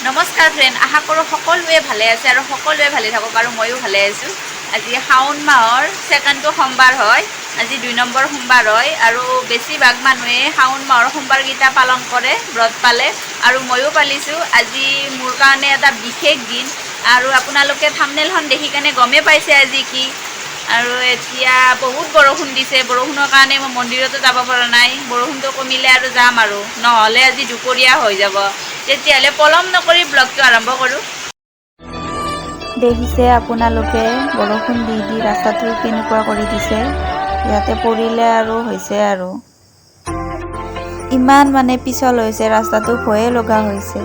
নমস্কাৰ ফ্ৰেণ্ড, আশা কৰোঁ সকলোৱে ভালে আছে আৰু সকলোৱে ভালে থাকক আৰু ময়ো ভালে আছোঁ। আজি শাওণ মাহৰ ছেকেণ্ডটো সোমবাৰ হয়। আজি 2 নম্বৰ সোমবাৰ হয় আৰু বেছিভাগ মানুহে শাওণ মাহৰ সোমবাৰকেইটা পালন কৰে, ব্ৰত পালে আৰু ময়ো পালিছোঁ। আজি মোৰ কাৰণে এটা বিশেষ দিন আৰু আপোনালোকে থাম্বনেইলখন দেখি কেনে গমেই পাইছে আজি কি। আৰু এতিয়া বহুত বৰষুণ দিছে, বৰষুণৰ কাৰণে মই মন্দিৰতো যাব পৰা নাই। বৰষুণটো কমিলে আৰু যাম আৰু নহ'লে আজি দুপৰীয়া হৈ যাব। তেতিয়াহ'লে পলম নকৰি ব্লগটো আৰম্ভ কৰোঁ। দেখিছে আপোনালোকে বৰষুণ দি দি ৰাস্তাটো কেনেকুৱা কৰি দিছে। ইয়াতে পৰিলে আৰু হৈছে আৰু ইমান মানে পিছল হৈছে, ৰাস্তাটো ভয়ে লগা হৈছে।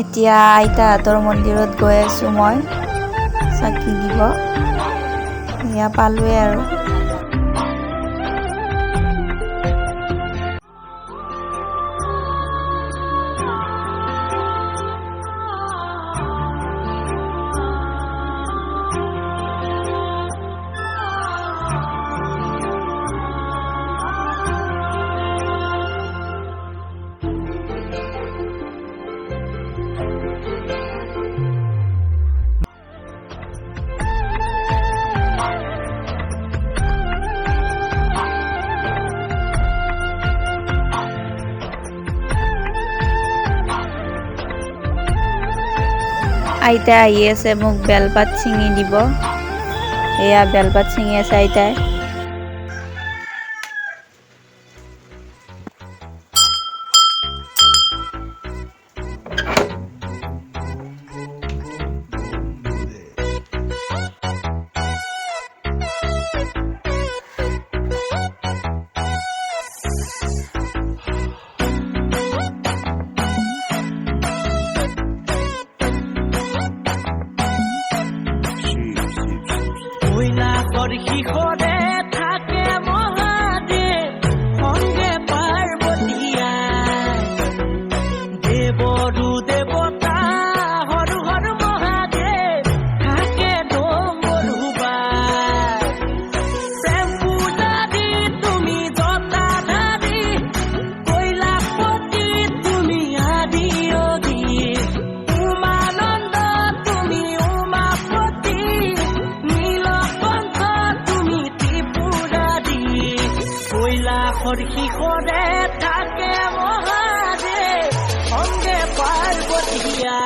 এতিয়া আইতাহঁতৰ মন্দিৰত গৈ আছোঁ মই চাকি দিব। এয়া পালোৱে আৰু আইতা আহি আছে মোক বেলপাত ছিঙি দিব। এয়া বেলপাত ছিঙি আছে আইতাই। শিখরে থাকে মহাদেব সঙ্গে পার্বতীয়া দেবরু দেবতা হর হর মহাদেব থাকে ডোঙ্গরুবা প্রেম পূজারি তুমি জটাধারী কৈলাসপতি তুমি আদি অধি উমানন্দ তুমি উমাপতি শিখরে থাকে মহাদেব সঙ্গে পার্বতীয়া।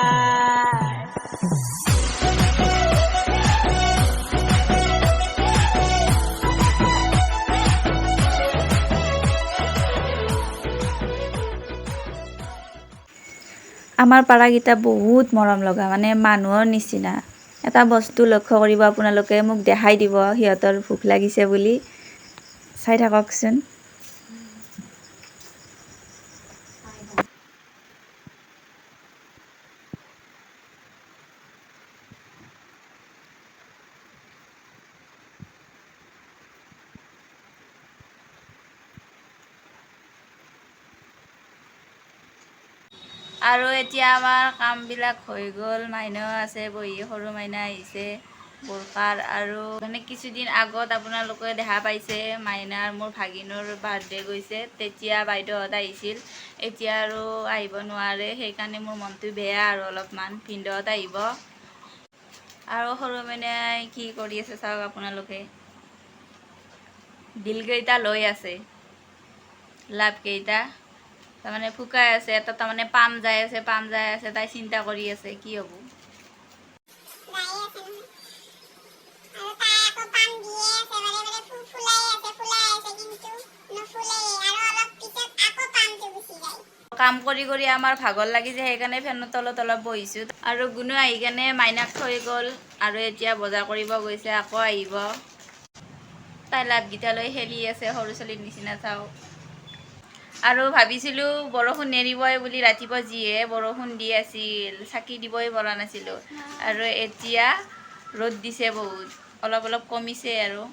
আমাৰ পাৰাকেইটা বহুত মৰম লগা, মানে মানুহৰ নিচিনা। এটা বস্তু লক্ষ্য কৰিব আপোনালোকে, মোক দেখাই দিব সিহঁতৰ ভোক লাগিছে বুলি। চাই থাককচোন। আৰু এতিয়া আমাৰ কামবিলাক হৈ গ'ল। মাইনাও আছে বহি, সৰু মাইনা আহিছে বোৰকাৰ। আৰু মানে কিছুদিন আগত আপোনালোকে দেখা পাইছে মাইনাৰ মোৰ ভাগিনৰ বাৰ্থডে গৈছে, তেতিয়া বাইদেউহঁত আহিছিল। এতিয়া আৰু আহিব নোৱাৰে, সেইকাৰণে মোৰ মনটো বেয়া আৰু অলপমান। ভিনদেউহঁত আহিব। আৰু সৰু মাইনাই কি কৰি আছে চাওক আপোনালোকে, দিলকেইটা লৈ আছে, লাভকেইটা তাৰমানে ফুকাই আছে। এটা তাৰমানে পাম যাই আছে, পাম যাই আছে, তাই চিন্তা কৰি আছে কি হ'ব। কাম কৰি কৰি আমাৰ ভাগৰ লাগিছে, সেইকাৰণে ফেনৰ তলত অলপ বহিছোঁ। আৰু গুণু আহি কেনে মাইনাক থৈ গ'ল আৰু এতিয়া বজাৰ কৰিব গৈছে, আকৌ আহিব। তাই লাভকেইটা লৈ খেলি আছে সৰু ছোৱালীৰ নিচিনা চাওক। আৰু ভাবিছিলোঁ বৰষুণ নেৰিবই বুলি, ৰাতিপুৱা যিহে বৰষুণ দি আছিল, চাকি দিবই পৰা নাছিলোঁ। আৰু এতিয়া ৰ'দ দিছে বহুত, অলপ অলপ কমিছে আৰু।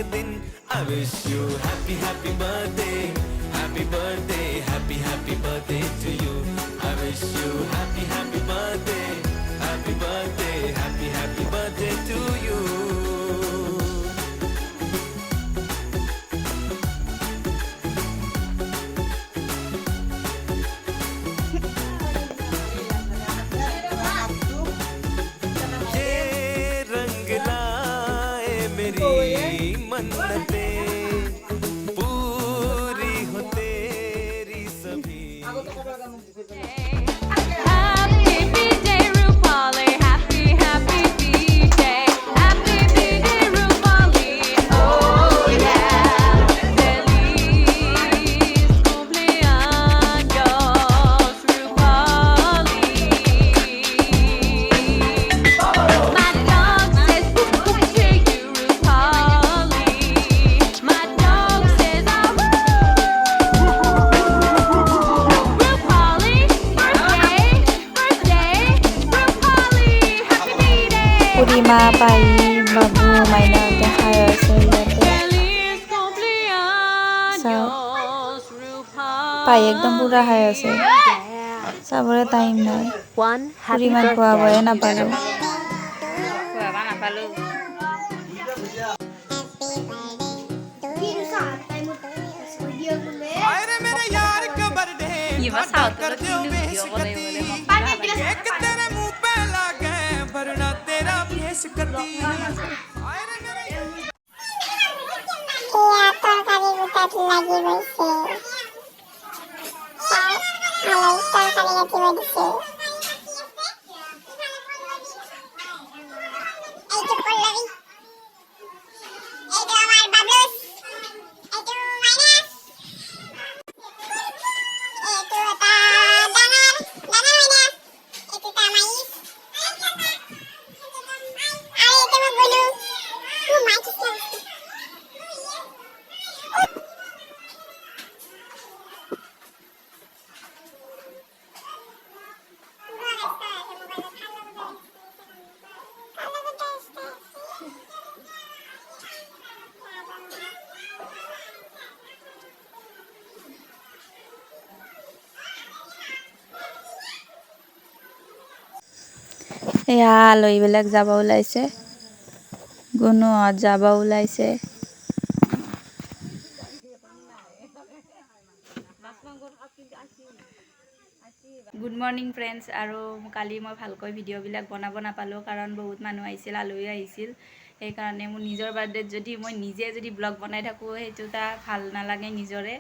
ये दिन I wish you happy happy birthday happy birthday happy happy birthday to you I wish you happy happy birthday happy birthday happy happy birthday to you मन्नतें पूरी हो तेरी सभी Happy birthday, Rupali. Happy birthday. Happy birthday, Rupali. Oh yeah. Feliz cumpleaños, Rupali. My dog says boop boop to you, Rupali. My dog says ah woo. Rupali, birthday, Rupali, happy birthday. খুড়ীমা পাই বাবু মাইনাক দেখাই আছে ইয়াতে Feliz cumpleaños, Rupali. পাই একদম পুৰা খাই আছে চাবৰে time নাই One খুড়ীমাক খোৱাবহে নাপালোঁ খোৱাবা নাপালোঁ अरे मेरे यार का बर्थडे কিবা চাউটো কিনো ভিডিঅ' বনাই বলে एक तेरे मुंह पे लगे वरना तेरा फेस कती अरे मेरे এয়া তরকারি গোটাত লাগি গৈছে আলু তরকারি কাটিব দিছে এইটো পল্লবী এইটো আমার বাবলুস এইটো মাইনাস এইটো এটা ডাঙৰ মাইনাস এইটো এটা মাইস আৰু এইটো মই বলু মোৰ মাইক আছে এয়া আলহীবিলাক যাব ওলাইছে গুণোহঁত যাব ওলাইছে গুড মৰ্ণিং ফ্ৰেণ্ডছ আৰু কালি মই ভালকৈ ভিডিঅ'বিলাক বনাব নাপালোঁ কাৰণ বহুত মানুহ আহিছিল আলহী আহিছিল সেইকাৰণে মোৰ নিজৰ বাৰ্থডেত যদি মই নিজে যদি ব্লগ বনাই থাকোঁ সেইটো এটা ভাল নালাগে নিজৰে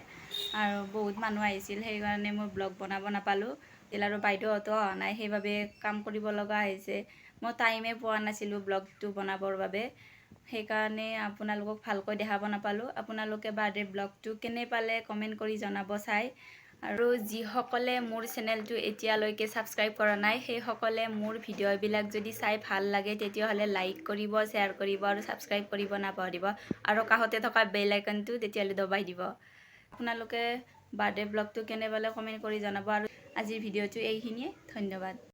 আৰু বহুত মানুহ আহিছিল সেইকাৰণে মই ব্লগ বনাব নাপালোঁ আৰু বাইদেউহঁতো অহা নাই সেইবাবে কাম কৰিব লগা হৈছে মই টাইমে পোৱা নাছিলোঁ ব্লগটো বনাবৰ বাবে সেইকাৰণে আপোনালোকক ভালকৈ দেখাব নাপালোঁ আপোনালোকে বাৰ্থডে ব্লগটো কেনে পালে কমেণ্ট কৰি জনাব চাই আৰু যিসকলে মোৰ চেনেলটো এতিয়ালৈকে ছাবস্ক্ৰাইব কৰা নাই সেইসকলে মোৰ ভিডিঅ'বিলাক যদি চাই ভাল লাগে তেতিয়াহ'লে লাইক কৰিব শ্বেয়াৰ কৰিব আৰু ছাবস্ক্ৰাইব কৰিব নাপাহৰিব আৰু কাষতে থকা বেল আইকনটো তেতিয়াহ'লে দবাই দিব আপোনালোকে বাৰ্থডে ব্লগটো কেনে পালে কমেণ্ট কৰি জনাব আৰু আজিৰ ভিডিঅ'টো এইখিনিয়ে ধন্যবাদ